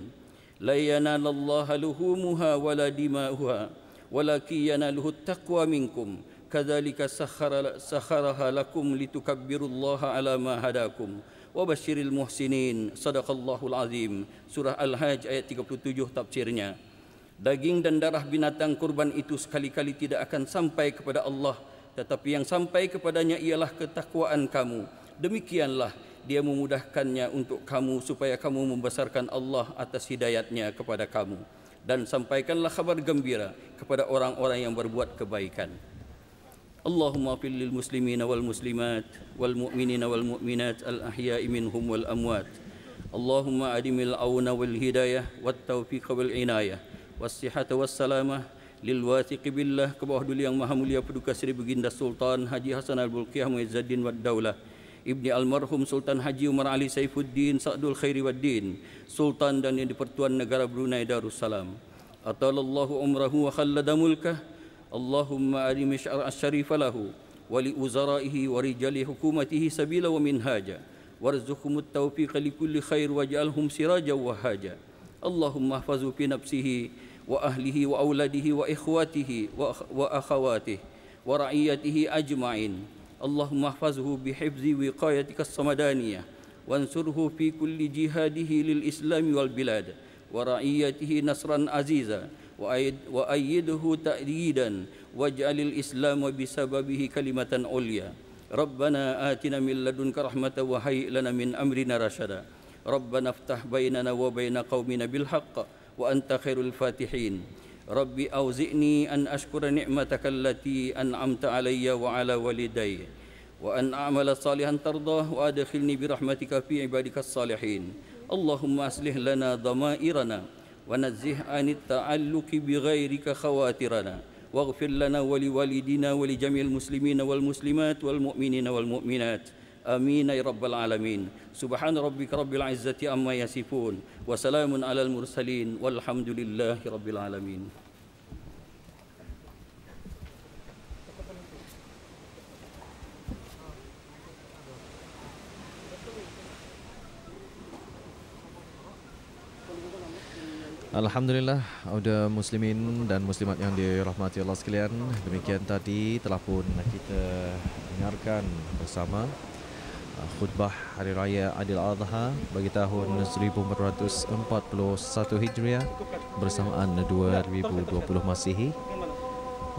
La yanalallaha luhumuha wala dima'uha walakin yanaluhu taqwa minkum. Kadzalika sakharaha lakum litukabbirullaha ala ma hadakum wa basyiril muhsinin. Shadaqallahul azim. Surah Al-Hajj ayat 37 tafsirnya. Daging dan darah binatang kurban itu sekali-kali tidak akan sampai kepada Allah, tetapi yang sampai kepadanya ialah ketakwaan kamu. Demikianlah Dia memudahkannya untuk kamu supaya kamu membesarkan Allah atas hidayatnya kepada kamu, dan sampaikanlah kabar gembira kepada orang-orang yang berbuat kebaikan. Allahumma fil lil muslimina wal muslimat wal mu'minina wal mu'minat al ahya'i minhum wal amwat. Allahumma adimil auna wal hidayah wat taufiq wal inayah was sihhata was salamah lil wathiqi billah. Ke bawah dulu yang maha mulia Paduka Sri Baginda Sultan Haji Hasan Al-Bolkiah Muizzuddin wad Daulah Ibni Almarhum Sultan Haji Umar Ali Saifuddin Sa'dul Khairi Waddin, Sultan dan yang di-Pertuan Negara Brunei Darussalam. Atalallahu umrahu wa khallada mulkah. Allahumma arim syar' asy-syarifa lahu wa li uzaraihi wa rijali hukumatihi sabila wa minhaja warzuqhumut taufiq li kulli khair waj'alhum sirajan wa haja. Allahumma ihfazhu fi nafsihi wa ahlihi wa auladihi wa ikhwatihi wa akhawatihi wa ra'iyatihi ajma'in. Allahumma ihfazhu bihifzi wiqayatika as-samadaniyah wansurhu fi kulli jihadihi lil islami wal bilad wa ra'iyatihi nasran aziza wa ayyidhu ta'yidan waj'alil islam bisababihi kalimatan ulya. Rabbana atina min ladunka rahmatan wa hayyi lana min amrina rasyada. Rabbana iftah bainana wa baina qaumina bil haqq wa anta khairul fatihin. Rabbi auzi'ni an ashkura ni'mataka allati an'amta alayya wa ala walidayya wa an a'mala salihan tardah wa adkhilni bi rahmatika fi ibadikas salihin. Allahumma aslih lana dhamairana wa nazzih anit ta'alluqi bi ghairika khawatirana waghfir lana wa liwalidina wa li jami'il muslimina wal muslimat wal mu'minina wal mu'minat. Amin ya rabbal alamin. Subhana rabbika rabbil izzati amma yasifun wa salamun alal mursalin walhamdulillahi rabbil alamin. Alhamdulillah, auda muslimin dan muslimat yang dirahmati Allah sekalian, demikian tadi telah pun kita dengarkan bersama khutbah Hari Raya Aidiladha bagi tahun 1441 Hijriah bersamaan 2020 Masihi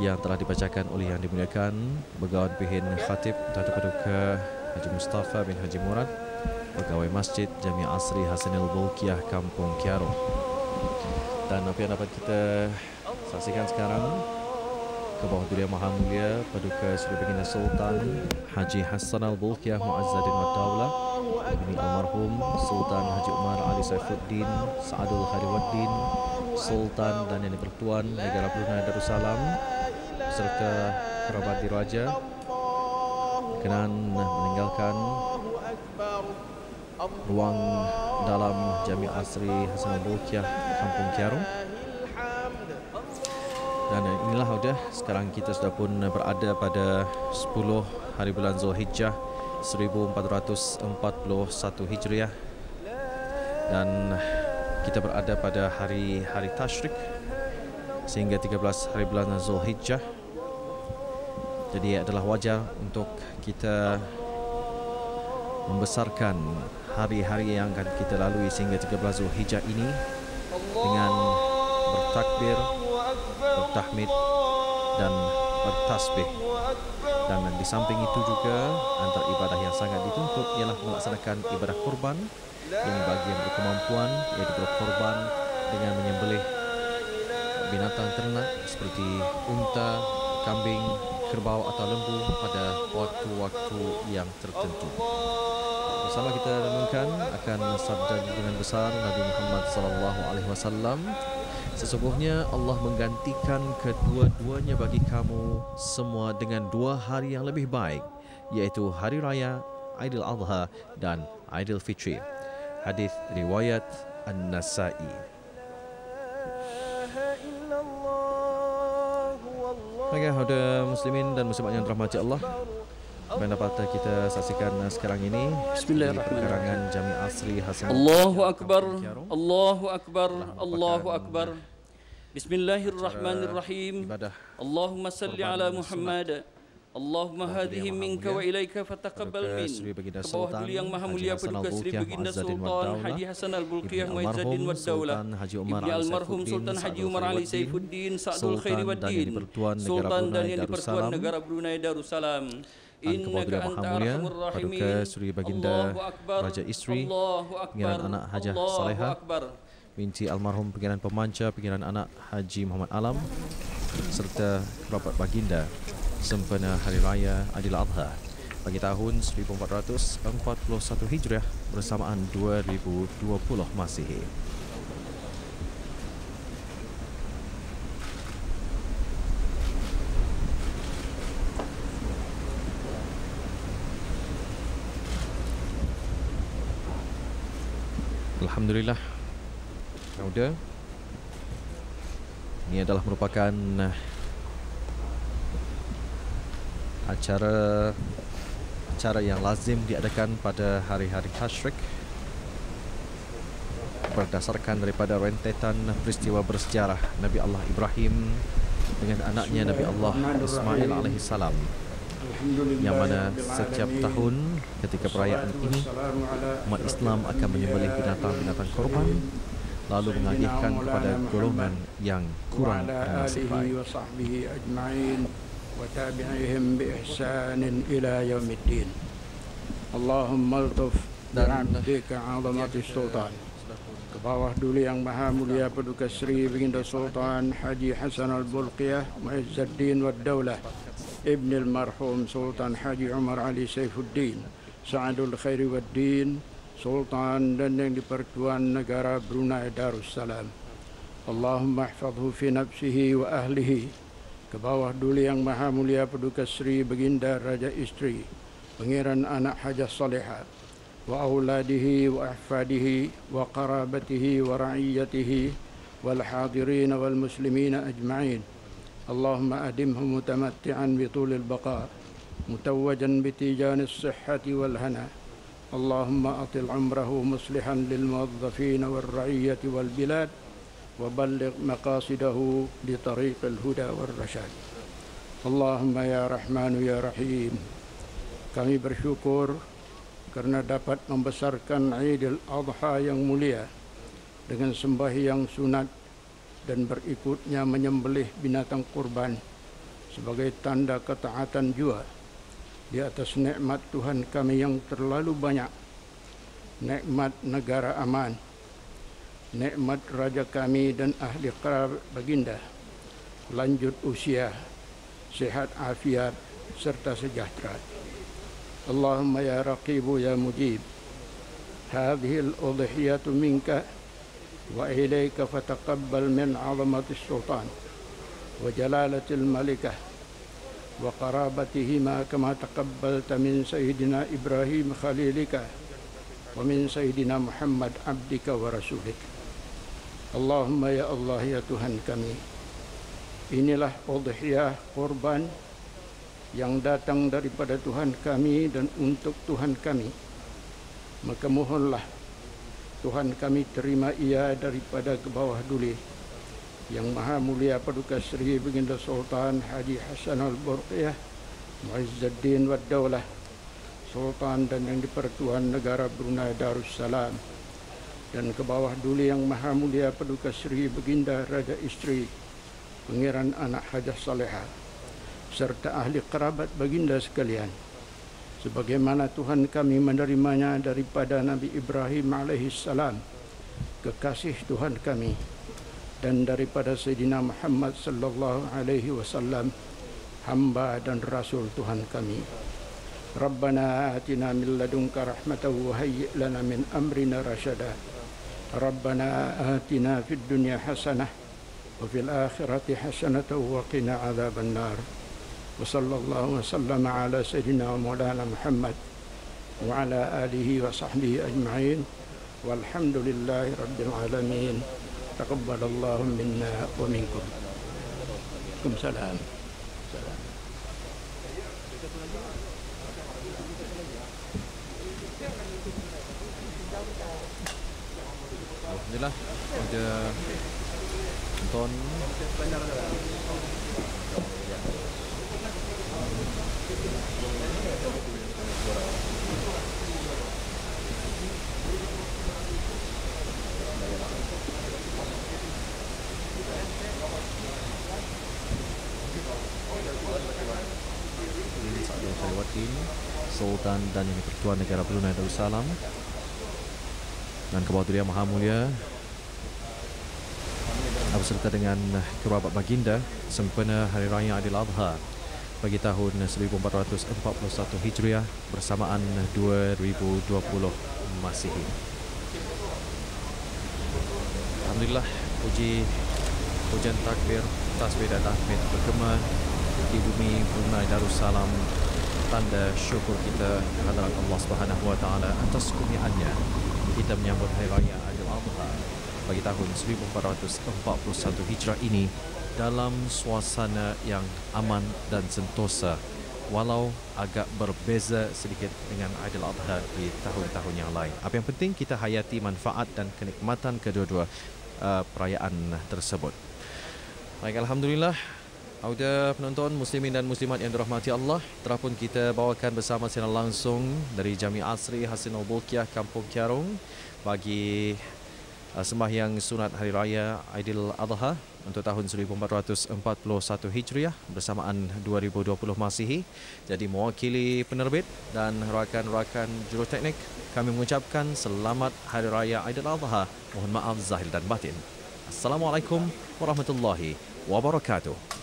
yang telah dibacakan oleh Yang Dimuliakan Begawan Pihin Khatib Datuk Paduka Haji Mustafa bin Haji Murad, Pegawai Masjid Jamiah Asri Hasanul Bolkiah Kampung Kiarum. Dan apa yang dapat kita saksikan sekarang, ke bawah Duli Yang Maha Mulia Paduka Sri Baginda Sultan Haji Hasanul Bolkiah Muazzadin Wad Daulah, ini almarhum Sultan Haji Umar Ali Saifuddin Sa'adul Khairuddin, Sultan dan Yang Dipertuan Negara Brunei Darussalam serta kerabat diraja berkenan meninggalkan ruang dalam Jamiah Asri Hasanul Bolkiah Kampung Kiarum. Dan inilah sudah, sekarang kita sudah pun berada pada 10 hari bulan Zulhijjah 1441 Hijriah, dan kita berada pada hari tasyrik sehingga 13 hari bulan Zulhijjah. Jadi adalah wajar untuk kita membesarkan hari-hari yang akan kita lalui sehingga 13 Zulhijjah ini dengan bertakbir, bertahmid dan bertasbih. Dan di samping itu juga antara ibadah yang sangat dituntut ialah melaksanakan ibadah kurban, yang bagi yang berkemampuan iaitu berkorban dengan menyembelih binatang ternak seperti unta, kambing, kerbau atau lembu pada waktu-waktu yang tertentu. Bersama kita renungkan akan sabda junjungan besar Nabi Muhammad SAW. Sesungguhnya Allah menggantikan kedua-duanya bagi kamu semua dengan 2 hari yang lebih baik, yaitu Hari Raya Aidiladha dan Aidilfitri. Hadis riwayat An-Nasa'i. Baik, saudara muslimin dan muslimat yang dirahmati Allah, apa yang dapat kita saksikan sekarang ini? Bismillahirrahmanirrahim. Karangan Jamiah Asri Hasanul Allahu Akbar, Allahu Akbar, Allahu Akbar. Bismillahirrahmanirrahim. Allahumma salli ala Muhammad. Allahumma hadhihi minka wa ilaika fataqabbal min. Ke bawah Duli Yang Maha Mulia Paduka Sri Baginda Sultan Haji Hasanul Bolkiah Muazzadin Wad Daulah, Ibni almarhum Sultan Haji Umar Ali Saifuddin Sa'adul Khairuddin, Sultan dan Yang Dipertuan Negara Brunei Darussalam. Innaka anta arhamur rahimin. Paduka Sri Baginda Raja Isteri, Pengiran Anak Hajah Salehah binti almarhum Pengiran Pemanca Pengiran Anak Haji Muhammad Alam, serta kerabat baginda sempena Hari Raya Aidiladha bagi tahun 1441 Hijriah bersamaan 2020 Masihi. Alhamdulillah. Sudah. Ini adalah merupakan acara yang lazim diadakan pada hari-hari tasyrik berdasarkan daripada rentetan peristiwa bersejarah Nabi Allah Ibrahim dengan anaknya Nabi Allah Ismail alaihissalam, yang mana setiap tahun ketika perayaan ini umat Islam akan menyembelih binatang-binatang korban lalu mengagihkan kepada golongan yang kurang bernasib baik. وتابعهم بإحسان إلى يوم الدين. اللهم الطف بعبدك عظمة السلطان. Ke bawah Duli Yang Maha Mulia Paduka Sri Baginda Sultan Haji Hasanul Bolkiah Muazzadin Wad Daulah, Ibni almarhum Sultan Haji Umar Ali Saifuddin Sa'adul Khairuddin, Sultan dan Yang Dipertuan Negara Brunei Darussalam. Allahumma ihfadhu fi nafsihi wa ahlihi. Ke bawah Duli Yang Maha Mulia Paduka Sri Baginda Raja Isteri, Pengiran Anak Hajah Salehah, wa auladihi wa ahfadihi wa qarabatihi wa ra'iyatihi wal hadirin wal muslimin ajma'in. Allahumma adimhu mutamatti'an bi tulil baqa, mutawwajan bi tijan as-sihhati wal hana. Allahumma atil umrahu muslihan lil muwazzafin wal ra'iyati wal bilad, وبلغ مقاصده لطريق الهدى والرشاد. اللهم يا رحمن يا رحيم. Kami bersyukur karena dapat membesarkan Aidil Adha yang mulia dengan sembahyang sunat dan berikutnya menyembelih binatang kurban sebagai tanda ketaatan jua di atas nikmat Tuhan kami yang terlalu banyak, nikmat negara aman, nikmat raja kami dan ahli kerabat baginda, lanjut usia, sehat afiat serta sejahtera. Allahumma ya raqibu ya mujib, hadhihi al-udhiyatu minka wa ilayka fataqabbal min 'azamati sultan wa jalalati al-malikah wa qarabatihima kama taqabbalta min sayyidina Ibrahim khalilika wa min sayyidina Muhammad abdika wa rasulik. Allahumma ya Allah ya Tuhan kami, inilah udhiyah korban yang datang daripada Tuhan kami dan untuk Tuhan kami. Maka mohonlah Tuhan kami terima ia daripada ke bawah duli yang Maha Mulia Paduka Sri Baginda Sultan Haji Hassan Al-Bolkiah Muizzuddin wad Daulah Sultan dan yang di-Pertuan Negara Brunei Darussalam, dan ke bawah duli yang Maha Mulia Paduka Sri Baginda Raja Isteri Pangeran Anak Hajah Salehah serta ahli kerabat baginda sekalian, sebagaimana Tuhan kami menerimanya daripada Nabi Ibrahim alaihissalam, kekasih Tuhan kami, dan daripada Sayyidina Muhammad sallallahu alaihi wasallam, hamba dan rasul Tuhan kami. Rabbana atina min ladunka rahmatan wa hayyi' lana min amrina rasyada. Rabbana atina fid dunya hasanah wa fil akhirati hasanatan wa qina adzaban nar. Wa sallallahu wa sallama ala sayyidina Maulana Muhammad wa ala alihi wa sahbihi ajma'in. Walhamdulillahi rabbil alamin. Taqabbalallahu minna wa minkum. Waalaikumsalam. Alhamdulillah, ada tonton Sultan dan yang di-Pertuan Negara Brunei Darussalam, dan ke bawah duli Maha Mulia beserta dengan kerabat baginda sempena Hari Raya Aidil Adha bagi tahun 1441 Hijriah bersamaan 2020 Masihi. Alhamdulillah, pujian takbir, tasbih dan tahmid bergema di bumi Brunei Darussalam, tanda syukur kita kehadirat Allah Subhanahu wa taala atas kurniaannya kita menyambut Hari Raya Aidil Adha bagi tahun 1441 Hijrah ini dalam suasana yang aman dan sentosa, walau agak berbeza sedikit dengan Aidil Adha di tahun-tahun yang lain. Apa yang penting kita hayati manfaat dan kenikmatan kedua-dua perayaan tersebut. Baik, alhamdulillah. Auda penonton muslimin dan muslimat yang dirahmati Allah, telah pun kita bawakan bersama secara langsung dari Jami' Asri Hassan Al-Bolkiah Kampung Kiarung bagi sembahyang sunat Hari Raya Aidil Adha untuk tahun 1441 Hijriah bersamaan 2020 Masihi. Jadi mewakili penerbit dan rakan-rakan juruteknik, kami mengucapkan selamat Hari Raya Aidil Adha. Mohon maaf zahir dan batin. Assalamualaikum warahmatullahi wabarakatuh.